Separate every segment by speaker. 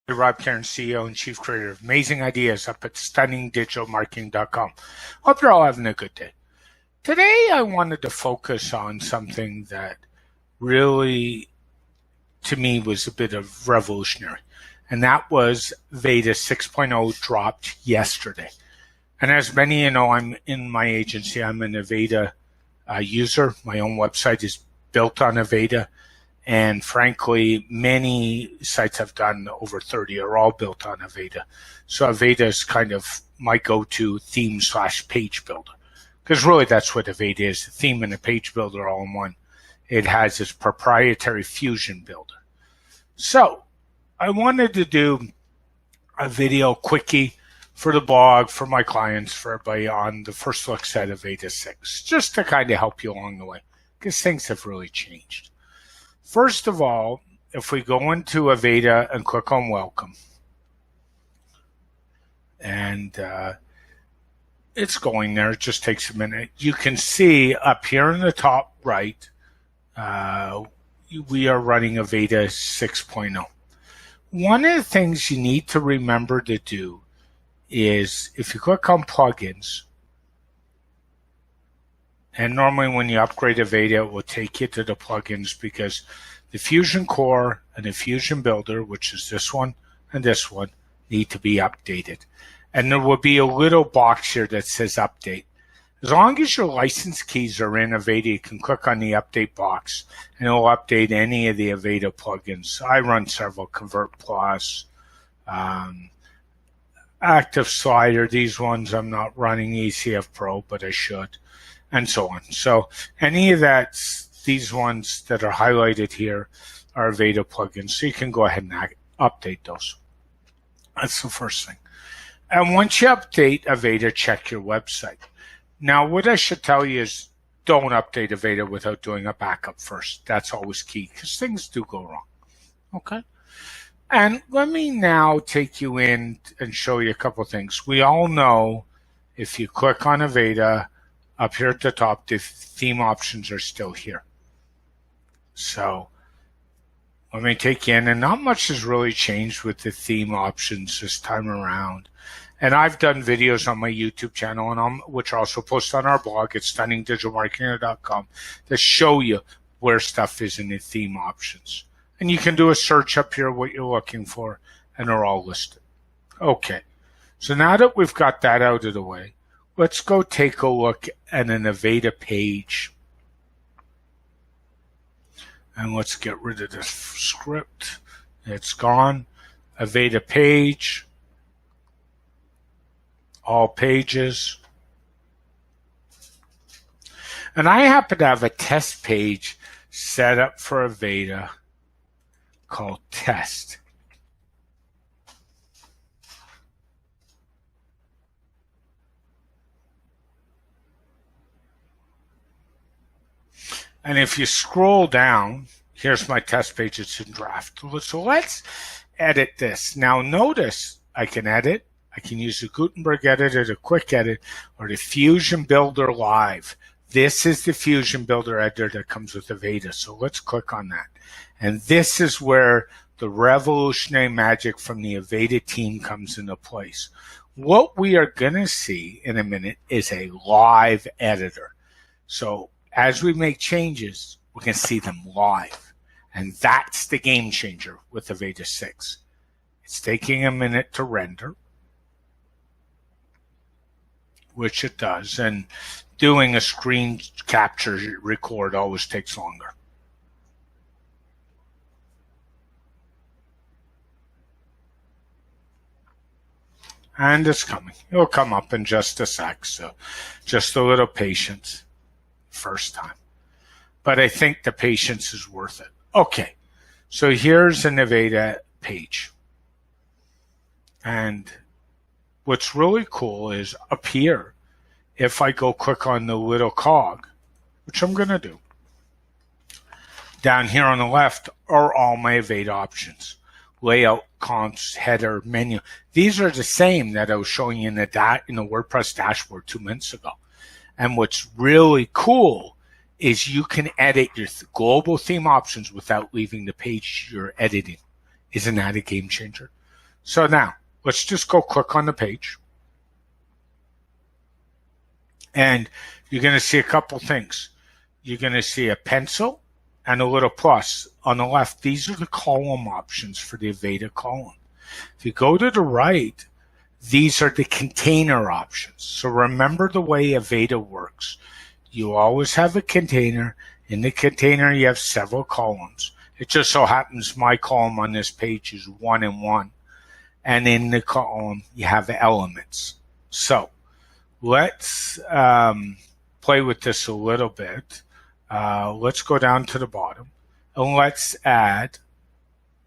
Speaker 1: Rob Karen, CEO and Chief Creator of Amazing Ideas up at stunningdigitalmarketing.com. Hope you're all having a good day. Today, I wanted to focus on something that really, to me, was a bit of revolutionary, and that was Avada 6.0 dropped yesterday. And as many of you know, I'm in my agency. I'm an Avada user. My own website is built on Avada. And frankly, many sites I've done, over 30, are all built on Avada. So Avada is kind of my go-to theme/page builder. Because really that's what Avada is, a theme and a page builder all in one. It has its proprietary Fusion builder. So I wanted to do a video quickie for the blog, for my clients, for everybody on the first looks at Avada 6, just to kind of help you along the way, because things have really changed. First of all, if we go into Avada and click on Welcome, and it's going there, it just takes a minute. You can see up here in the top right, we are running Avada 6.0. One of the things you need to remember to do is if you click on Plugins, and normally when you upgrade Avada, it will take you to the plugins because the Fusion Core and the Fusion Builder, which is this one and this one, need to be updated. And there will be a little box here that says Update. As long as your license keys are in Avada, you can click on the Update box and it will update any of the Avada plugins. I run several, Convert Plus, Active Slider. These ones I'm not running ECF Pro, but I should. And so on. So any of that, these ones that are highlighted here are Avada plugins. So you can go ahead and update those. That's the first thing. And once you update Avada, check your website. Now, what I should tell you is don't update Avada without doing a backup first. That's always key because things do go wrong. Okay? And let me now take you in and show you a couple things. We all know if you click on Avada, up here at the top, the theme options are still here. So let me take you in, and not much has really changed with the theme options this time around. And I've done videos on my YouTube channel, and which are also posted on our blog at stunningdigitalmarketing.com, that show you where stuff is in the theme options. And you can do a search up here, what you're looking for, and they're all listed. Okay, so now that we've got that out of the way, let's go take a look at an Avada page. And let's get rid of this script. It's gone. Avada page. All pages. And I happen to have a test page set up for Avada called Test. And if you scroll down, here's my test page. It's in draft. So let's edit this. Now notice I can edit. I can use the Gutenberg editor, the quick edit, or the Fusion Builder Live. This is the Fusion Builder editor that comes with Avada. So let's click on that. And this is where the revolutionary magic from the Avada team comes into place. What we are going to see in a minute is a live editor. So as we make changes, we can see them live. And that's the game changer with Avada 6. It's taking a minute to render, which it does. And doing a screen capture record always takes longer. And it's coming. It'll come up in just a sec. So just a little patience. First time. But I think the patience is worth it. Okay, so here's an Avada page. And what's really cool is up here, if I go click on the little cog, which I'm going to do, down here on the left are all my Avada options. Layout, comps, header, menu. These are the same that I was showing you in the WordPress dashboard 2 minutes ago. And what's really cool is you can edit your global theme options without leaving the page you're editing. Isn't that a game changer? So now, let's just go click on the page. And you're going to see a couple things. You're going to see a pencil and a little plus on the left. These are the column options for the Avada column. If you go to the right, these are the container options. So remember the way Avada works. You always have a container. In the container, you have several columns. It just so happens my column on this page is 1 and 1. And in the column, you have elements. So let's play with this a little bit. Let's go down to the bottom and let's add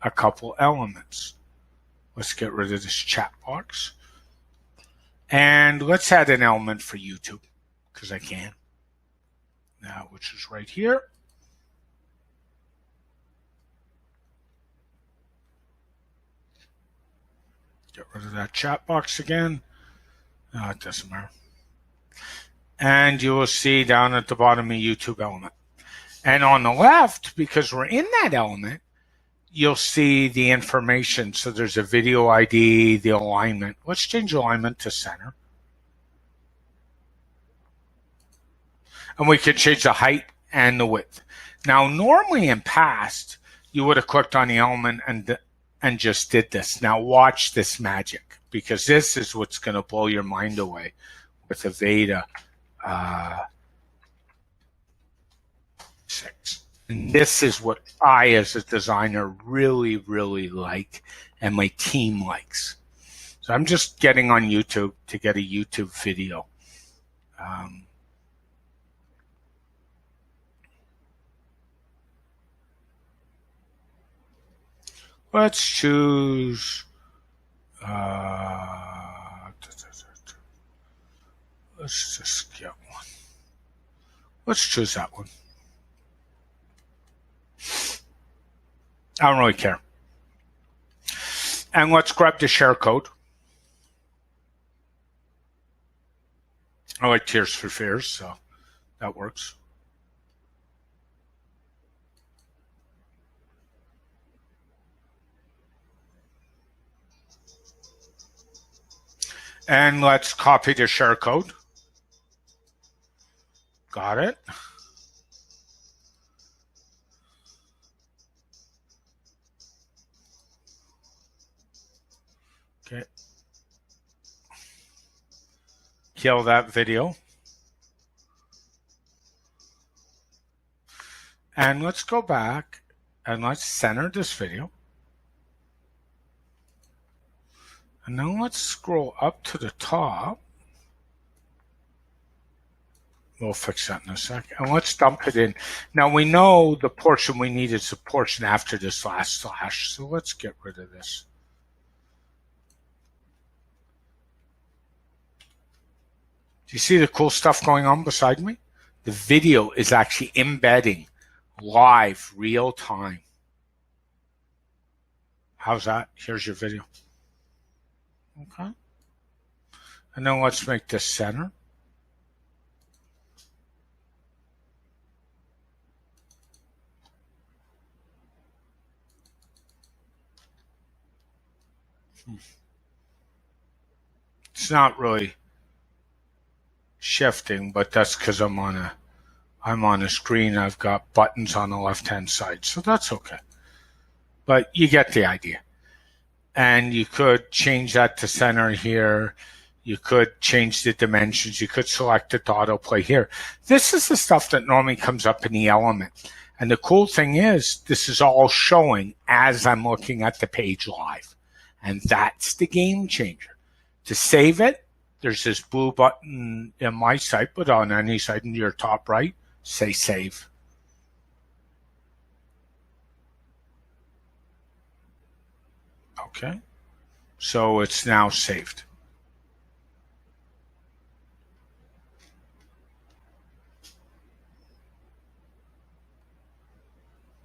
Speaker 1: a couple elements. Let's get rid of this chat box. And let's add an element for YouTube, because I can. Now, which is right here. Get rid of that chat box again. It doesn't matter. And you will see down at the bottom a YouTube element. And on the left, because we're in that element, you'll see the information. So there's a video ID, the alignment. Let's change alignment to center. And we can change the height and the width. Now, normally in past, you would have clicked on the element and just did this. Now watch this magic, because this is what's going to blow your mind away with Avada 6. And this is what I, as a designer, really, really like, and my team likes. So I'm just getting on YouTube to get a YouTube video. Let's choose. Let's just get one. Let's choose that one. I don't really care. And let's grab the share code. I like Tears for Fears, so that works. And let's copy the share code. Got it. Okay. Kill that video. And let's go back and let's center this video. And then let's scroll up to the top. We'll fix that in a second. And let's dump it in. Now we know the portion we need is the portion after this last slash. So let's get rid of this. Do you see the cool stuff going on beside me? The video is actually embedding live, real time. How's that? Here's your video. Okay. And then let's make this center. It's not really shifting, but that's because I'm on a screen. I've got buttons on the left-hand side, so that's okay. But you get the idea. And you could change that to center here. You could change the dimensions. You could select it to autoplay here. This is the stuff that normally comes up in the element. And the cool thing is, this is all showing as I'm looking at the page live. And that's the game changer. To save it, there's this blue button in my site, but on any site in your top right, say save. Okay, so it's now saved.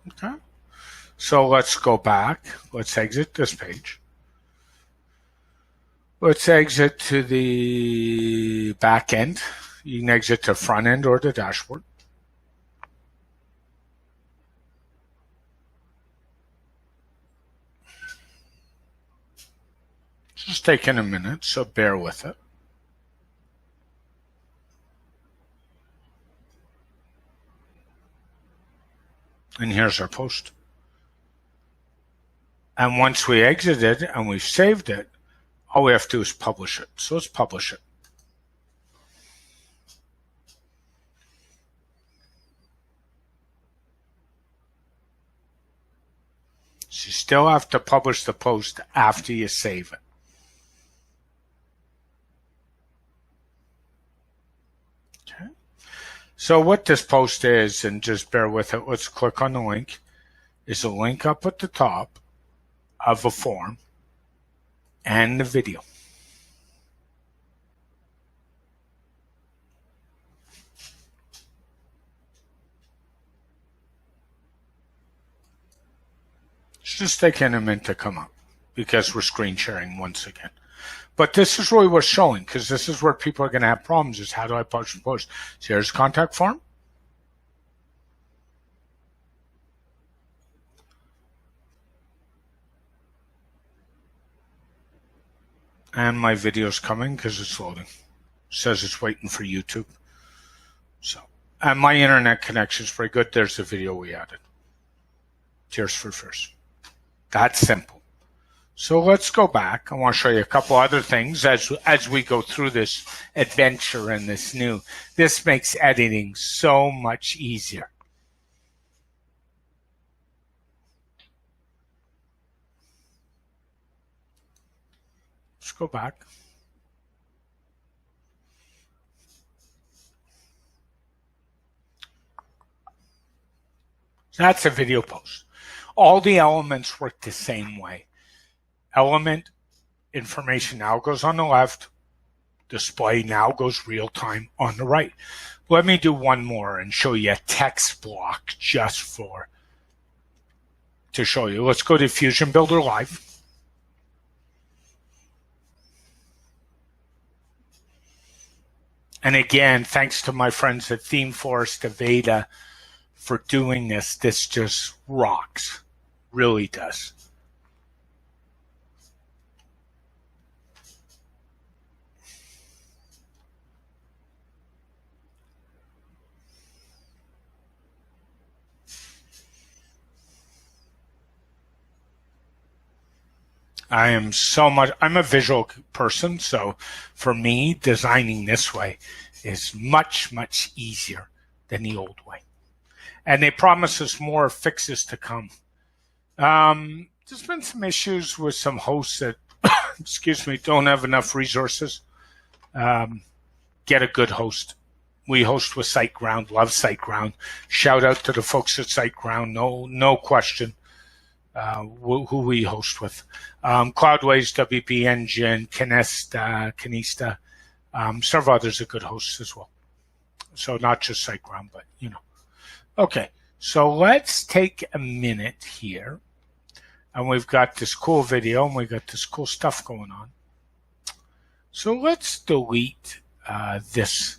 Speaker 1: Okay, so let's go back. Let's exit this page. Let's exit to the back end. You can exit to front end or the dashboard. just taking a minute, so bear with it. And here's our post. And once we exit it and we've saved it, all we have to do is publish it. So let's publish it. So you still have to publish the post after you save it. Okay. So what this post is, and just bear with it, let's click on the link, is a link up at the top of a form and the video. It's just taking a minute to come up because we're screen sharing once again. But this is really what's showing, because this is where people are going to have problems, is how do I publish the post? So here's contact form. And my video's coming because it's loading. It says it's waiting for YouTube. So, and my internet connection is pretty good. There's the video we added. Tears for Fears. That's simple. So let's go back. I want to show you a couple other things as we go through this adventure and this new. This makes editing so much easier. Let's go back. That's a video post. All the elements work the same way. Element information now goes on the left. Display now goes real time on the right. Let me do one more and show you a text block just to show you. Let's go to Fusion Builder Live. And again, thanks to my friends at ThemeForest Avada for doing this. This just rocks. Really does. I'm a visual person, so for me, designing this way is much, much easier than the old way. And they promise us more fixes to come. There's been some issues with some hosts that, excuse me, don't have enough resources. Get a good host. We host with SiteGround, love SiteGround. Shout out to the folks at SiteGround, no question. Who we host with. Cloudways, WP Engine, Canista, several others are good hosts as well. So not just SiteGround, but you know. Okay, so let's take a minute here. And we've got this cool video and we've got this cool stuff going on. So let's delete this.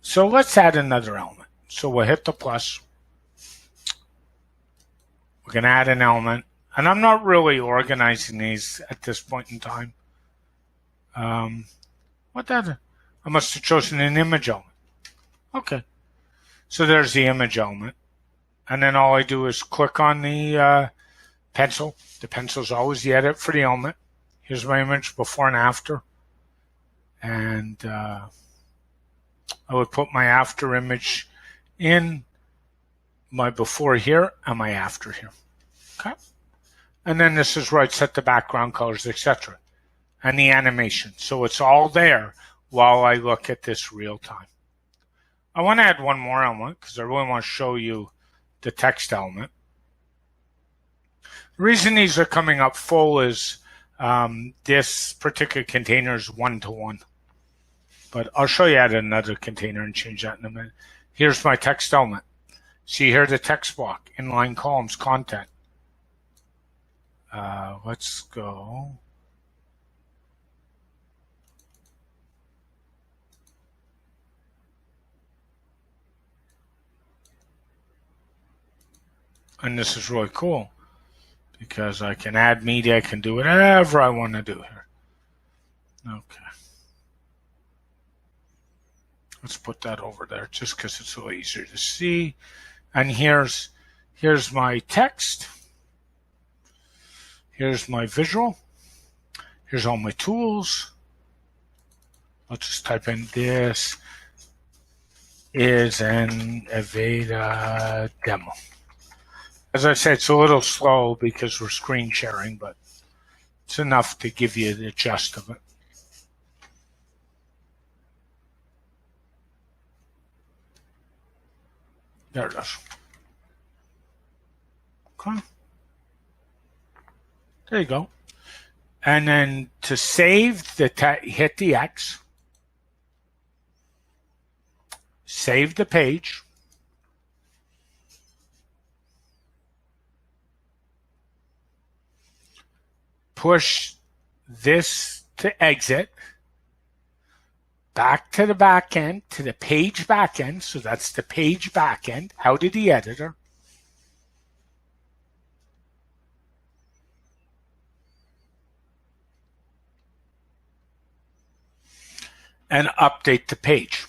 Speaker 1: So let's add another element. So we'll hit the plus. We're going to add an element. And I'm not really organizing these at this point in time. What that? I must have chosen an image element. Okay. So there's the image element. And then all I do is click on the pencil. The pencil is always the edit for the element. Here's my image before and after. And I would put my after image in, my before here and my after here. Okay. And then this is where I'd set the background colors, etc. And the animation. So it's all there while I look at this real time. I want to add one more element because I really want to show you the text element. The reason these are coming up full is this particular container is 1-to-1. But I'll show you how to add another container and change that in a minute. Here's my text element. See here the text block, inline columns, content. Let's go. And this is really cool because I can add media, I can do whatever I want to do here. Okay. Let's put that over there just because it's a little easier to see. And here's my text. Here's my visual. Here's all my tools. I'll just type in this is an Avada demo. As I said, it's a little slow because we're screen sharing, but it's enough to give you the gist of it. There it is. Okay. There you go. And then to save hit the X, save the page, push this to exit, back to the back end, to the page back end. So that's the page back end, out of the editor. And update the page.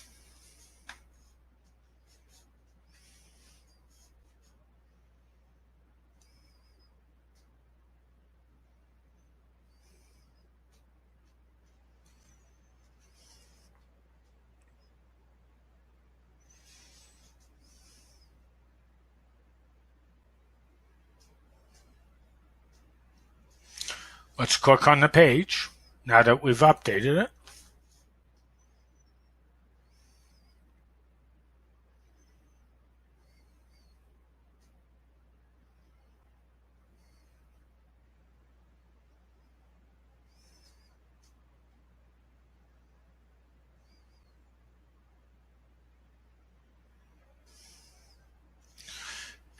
Speaker 1: Let's click on the page now that we've updated it.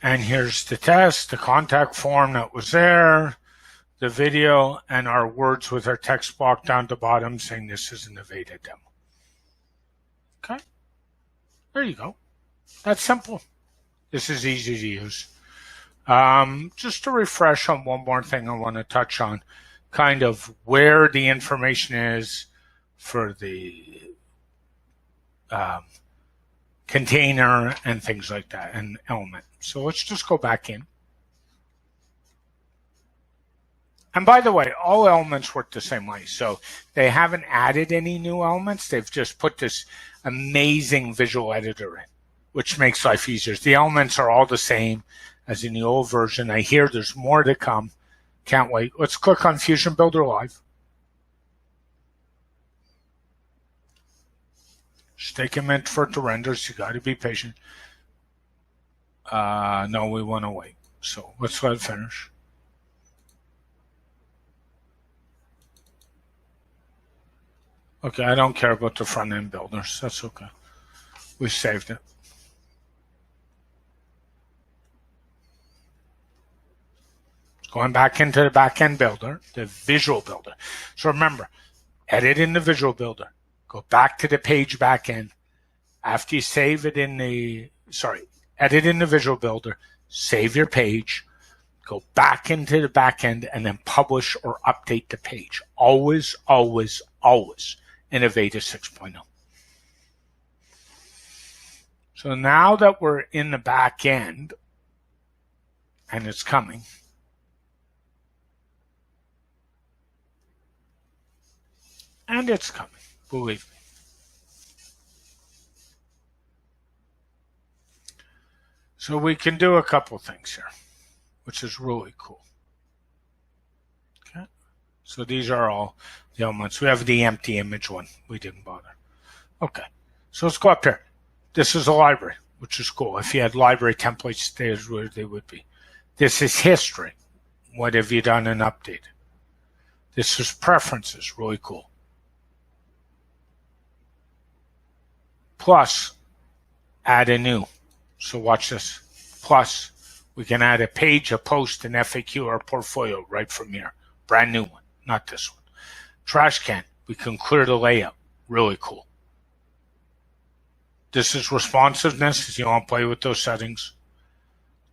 Speaker 1: And here's the test, the contact form that was there, the video, and our words with our text block down the bottom saying this is an Avada demo. Okay, there you go. That's simple. This is easy to use. Just to refresh on one more thing I want to touch on, kind of where the information is for the container and things like that, and element. So let's just go back in. And by the way, all elements work the same way. So they haven't added any new elements. They've just put this amazing visual editor in, which makes life easier. The elements are all the same as in the old version. I hear there's more to come. Can't wait. Let's click on Fusion Builder Live. Just take a minute for it to render, so you got to be patient. No, we want to wait. So let's let it finish. Okay, I don't care about the front end builders. That's okay. We saved it. Going back into the back end builder, the visual builder. So remember, edit in the visual builder. Go back to the page back end. After you save it in the, edit in the visual builder, save your page, go back into the back end, and then publish or update the page. Always, always, always in Avada 6.0. So now that we're in the back end, and it's coming, and it's coming, believe me. So we can do a couple things here, which is really cool. Okay. So these are all the elements. We have the empty image one. We didn't bother. Okay. So let's go up here. This is a library, which is cool. If you had library templates, there's where they would be. This is history. What have you done and updated? This is preferences. Really cool. Plus, add a new. So watch this. Plus, we can add a page, a post, an FAQ, or a portfolio right from here. Brand new one, not this one. Trash can. We can clear the layout. Really cool. This is responsiveness if you want to play with those settings.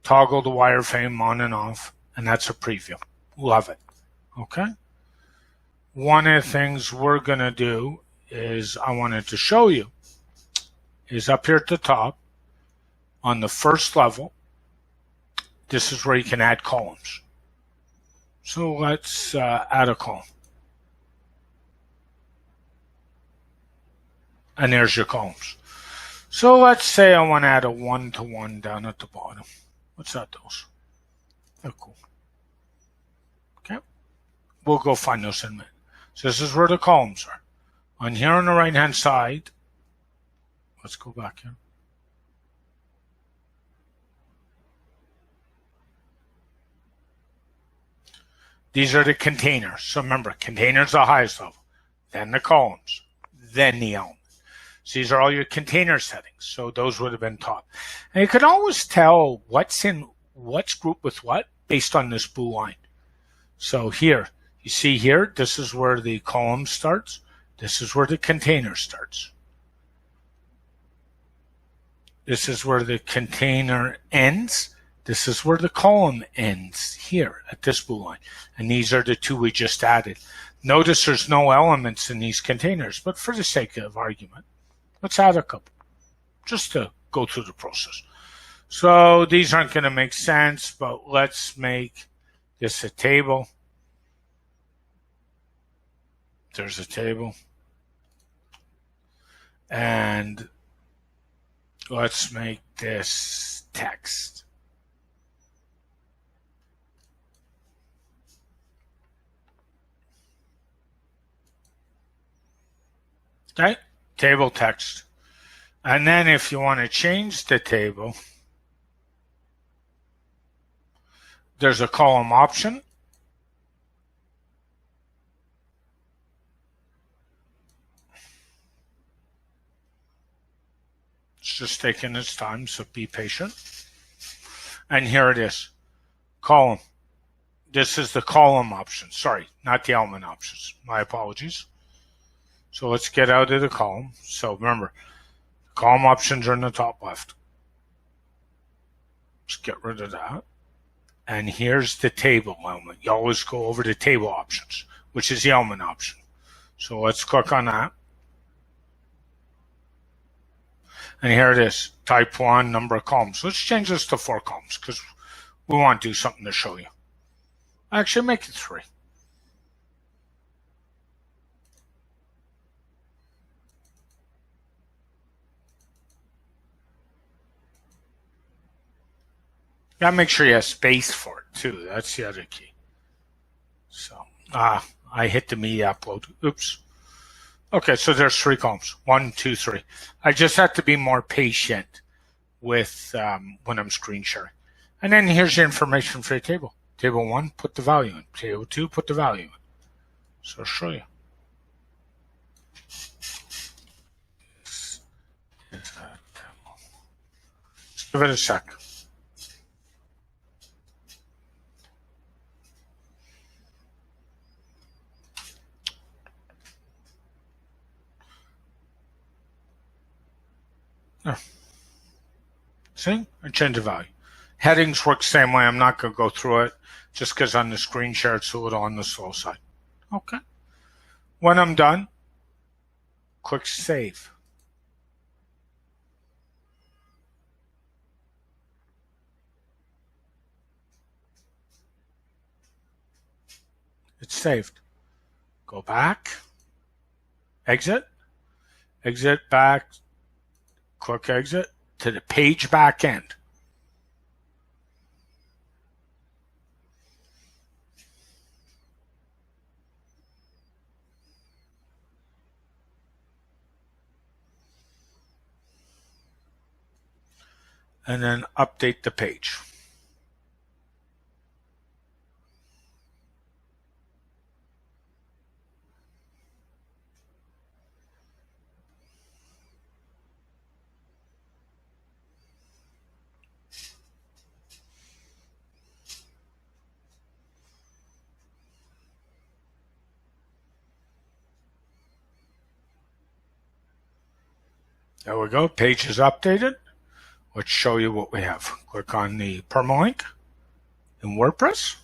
Speaker 1: Toggle the wireframe on and off, and that's a preview. Love it. Okay? one of the things we're going to do is I wanted to show you is up here at the top on the first level. This is where you can add columns. So let's add a column. And there's your columns. So let's say I want to add a 1-to-1 down at the bottom. What's that, those? Oh, cool. Okay. We'll go find those in a minute. So this is where the columns are. On here on the right-hand side, let's go back here. These are the containers. So remember, containers the highest level, then the columns, then the element. So these are all your container settings. So those would have been top. And you can always tell what's grouped with what based on this blue line. So here, you see here, this is where the column starts. This is where the container starts. This is where the container ends. This is where the column ends here at this blue line. And these are the two we just added. Notice there's no elements in these containers, but for the sake of argument, let's add a couple just to go through the process. So these aren't going to make sense, but let's make this a table. There's a table. And let's make this text. Okay, table text. And then if you want to change the table, there's a column option. It's just taking its time, so be patient. And here it is, column. This is the column option. Sorry, not the element options. My apologies. So let's get out of the column. So remember, column options are in the top left. Let's get rid of that. And here's the table element. You always go over to table options, which is the element option. So let's click on that. And here it is, type 1, number of columns. Let's change this to 4 columns because we want to do something to show you. Actually, make it 3. Gotta make sure you have space for it too. That's the other key. So, I hit the media upload. Oops. Okay, so there's 3 columns. 1, 2, 3. I just have to be more patient with when I'm screen sharing. And then here's the information for your table. Table 1, put the value in. Table 2, put the value in. So I'll show you. Just give it a sec. See, I change the value. Headings work the same way. I'm not going to go through it just because on the screen share it's a little on the slow side. Okay. When I'm done, click Save. It's saved. Go back, exit back, click exit to the page back end. And then update the page. There we go. Page is updated. Let's show you what we have. Click on the permalink in WordPress.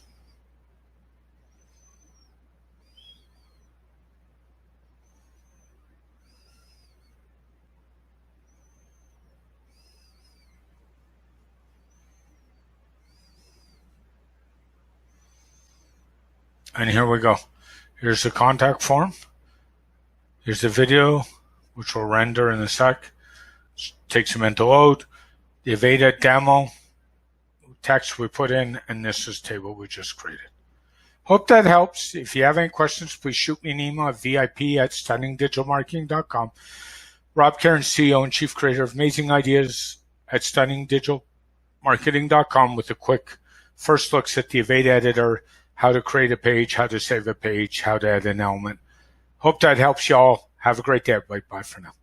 Speaker 1: And here we go. Here's the contact form. Here's the video, which will render in a sec. Takes a minute to load. The Avada demo text we put in, and this is the table we just created. Hope that helps. If you have any questions, please shoot me an email at vip@stunningdigitalmarketing.com. Rob Karen, CEO and Chief Creator of Amazing Ideas at stunningdigitalmarketing.com, with a quick first looks at the Avada editor, how to create a page, how to save a page, how to add an element. Hope that helps y'all. Have a great day, everybody. Bye for now.